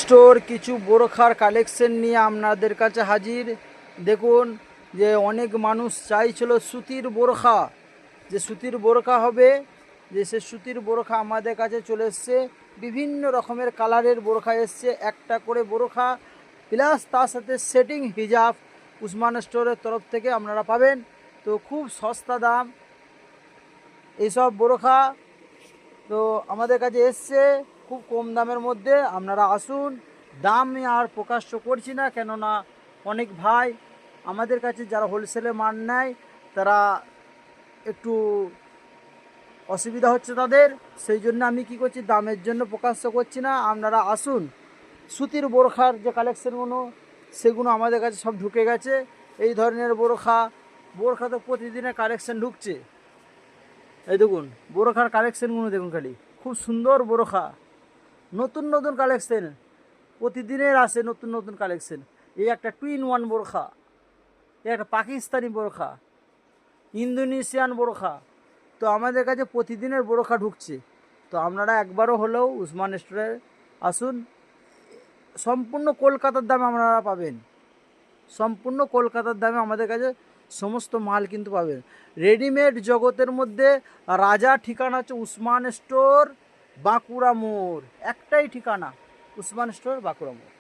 Store কিছু বোরখার collection নিয়ে আপনাদের কাছে হাজির। দেখুন যে অনেক মানুষ চাইছিল সুতির বোরখা, যে সুতির বোরখা হবে, যে সে সুতির বোরখা আমাদের কাছে চলে এসছে। বিভিন্ন রকমের কালারের বোরখা এসছে, একটা করে বোরখা প্লাস তার সাথে সেটিং হিজাব উসমান স্টোরের তরফ থেকে আপনারা পাবেন। তো খুব সস্তা দাম এইসব বোরখা তো আমাদের কাছে এসছে খুব কম দামের মধ্যে। আপনারা আসুন, দাম আমি আর প্রকাশ্য করছি না, কেননা অনেক ভাই আমাদের কাছে যারা হোলসেলে মাল নেয় তারা একটু অসুবিধা হচ্ছে তাদের, সেই জন্য আমি কি করছি, দামের জন্য প্রকাশ্য করছি না। আপনারা আসুন, সুতির বোরখার যে কালেকশনগুলো সেগুলো আমাদের কাছে সব ঢুকে গেছে। এই ধরনের বোরখা তো প্রতিদিনের কালেকশন ঢুকছে। এই দেখুন বোরখার কালেকশনগুলো দেখুন, খালি খুব সুন্দর বোরখা, নতুন নতুন কালেকশন প্রতিদিনের আসে, নতুন নতুন কালেকশন। এই একটা টুইন ওয়ান বোরখা, এই একটা পাকিস্তানি বোরখা, ইন্দোনেশিয়ান বোরখা। তো আমাদের কাছে প্রতিদিনের বোরখা ঢুকছে। তো আপনারা একবারও হলেও উসমান স্টোরে আসুন, সম্পূর্ণ কলকাতার দামে আপনারা পাবেন। সম্পূর্ণ কলকাতার দামে আমাদের কাছে সমস্ত মাল কিন্তু পাবেন। রেডিমেড জগতের মধ্যে রাজা ঠিকানা হচ্ছে উসমান স্টোর, বাঁকুড়া মোড়। একটাই ঠিকানা, উসমান স্টোর, বাঁকুড়া মোড়।